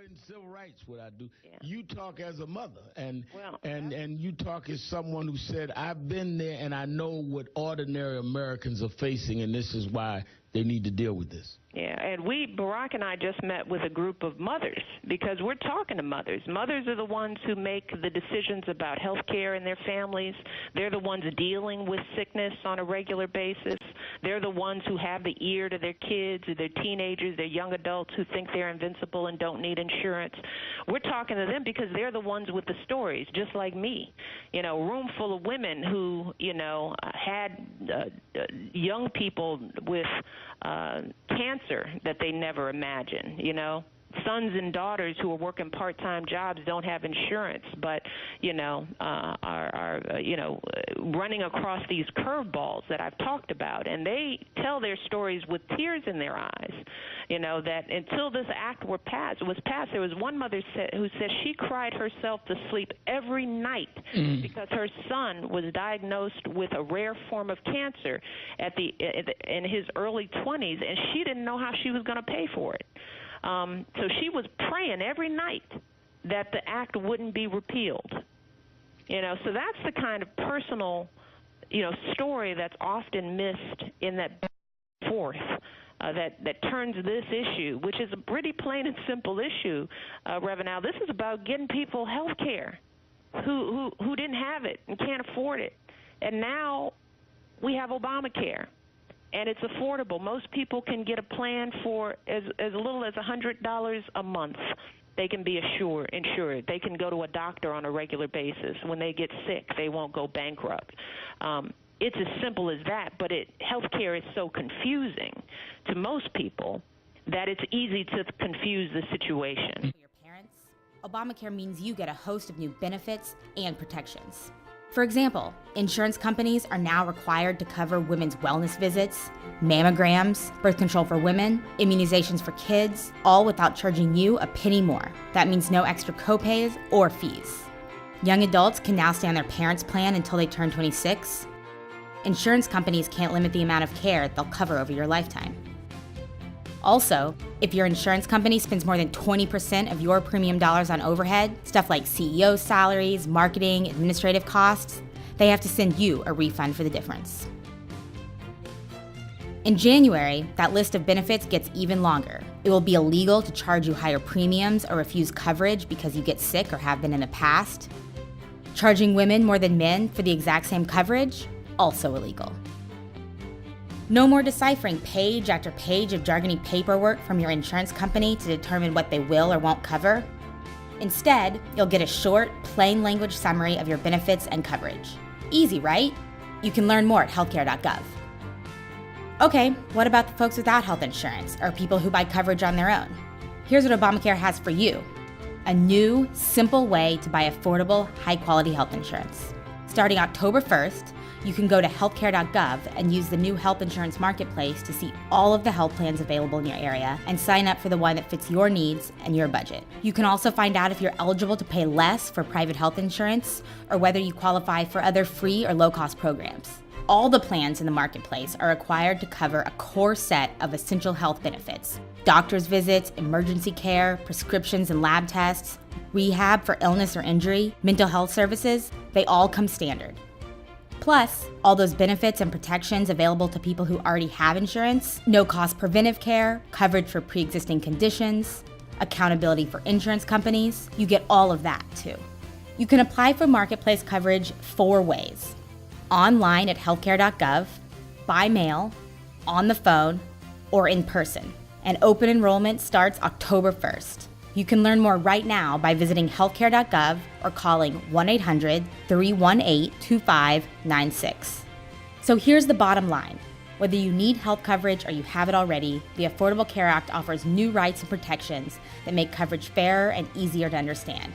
in civil rights, what I do. Yeah. You talk as a mother, and Well, and you talk as someone who said, I've been there and I know what ordinary Americans are facing, and this is why they need to deal with this. Yeah, and Barack and I just met with a group of mothers because we're talking to mothers. Mothers are the ones who make the decisions about health care in their families. They're the ones dealing with sickness on a regular basis. They're the ones who have the ear to their kids, or their teenagers, their young adults who think they're invincible and don't need insurance. We're talking to them because they're the ones with the stories, just like me. You know, a room full of women who, you know, had young people with cancer that they never imagined, you know. Sons and daughters who are working part-time jobs don't have insurance, but, you know, are running across these curveballs that I've talked about. And they tell their stories with tears in their eyes, you know, that until this act was passed, there was one mother who said she cried herself to sleep every night because her son was diagnosed with a rare form of cancer in his early 20s, and she didn't know how she was going to pay for it. So she was praying every night that the act wouldn't be repealed. You know, so that's the kind of personal, you know, story that's often missed in that forth that turns this issue, which is a pretty plain and simple issue, Reverend Al. This is about getting people health care who didn't have it and can't afford it. And now we have Obamacare. And it's affordable. Most people can get a plan for as little as $100 a month. They can be insured. They can go to a doctor on a regular basis. When they get sick, they won't go bankrupt. It's as simple as that, but healthcare is so confusing to most people that it's easy to confuse the situation. For your parents, Obamacare means you get a host of new benefits and protections. For example, insurance companies are now required to cover women's wellness visits, mammograms, birth control for women, immunizations for kids, all without charging you a penny more. That means no extra copays or fees. Young adults can now stay on their parents' plan until they turn 26. Insurance companies can't limit the amount of care they'll cover over your lifetime. Also, if your insurance company spends more than 20% of your premium dollars on overhead, stuff like CEO salaries, marketing, administrative costs, they have to send you a refund for the difference. In January, that list of benefits gets even longer. It will be illegal to charge you higher premiums or refuse coverage because you get sick or have been in the past. Charging women more than men for the exact same coverage, also illegal. No more deciphering page after page of jargony paperwork from your insurance company to determine what they will or won't cover. Instead, you'll get a short, plain language summary of your benefits and coverage. Easy, right? You can learn more at healthcare.gov. Okay, what about the folks without health insurance or people who buy coverage on their own? Here's what Obamacare has for you: a new, simple way to buy affordable, high-quality health insurance. Starting October 1st, you can go to healthcare.gov and use the new health insurance marketplace to see all of the health plans available in your area and sign up for the one that fits your needs and your budget. You can also find out if you're eligible to pay less for private health insurance or whether you qualify for other free or low-cost programs. All the plans in the marketplace are required to cover a core set of essential health benefits: doctor's visits, emergency care, prescriptions and lab tests, rehab for illness or injury, mental health services. They all come standard. Plus, all those benefits and protections available to people who already have insurance: no-cost preventive care, coverage for pre-existing conditions, accountability for insurance companies. You get all of that, too. You can apply for marketplace coverage 4 ways: online at healthcare.gov, by mail, on the phone, or in person. And open enrollment starts October 1st. You can learn more right now by visiting healthcare.gov or calling 1-800-318-2596. So here's the bottom line. Whether you need health coverage or you have it already, the Affordable Care Act offers new rights and protections that make coverage fairer and easier to understand.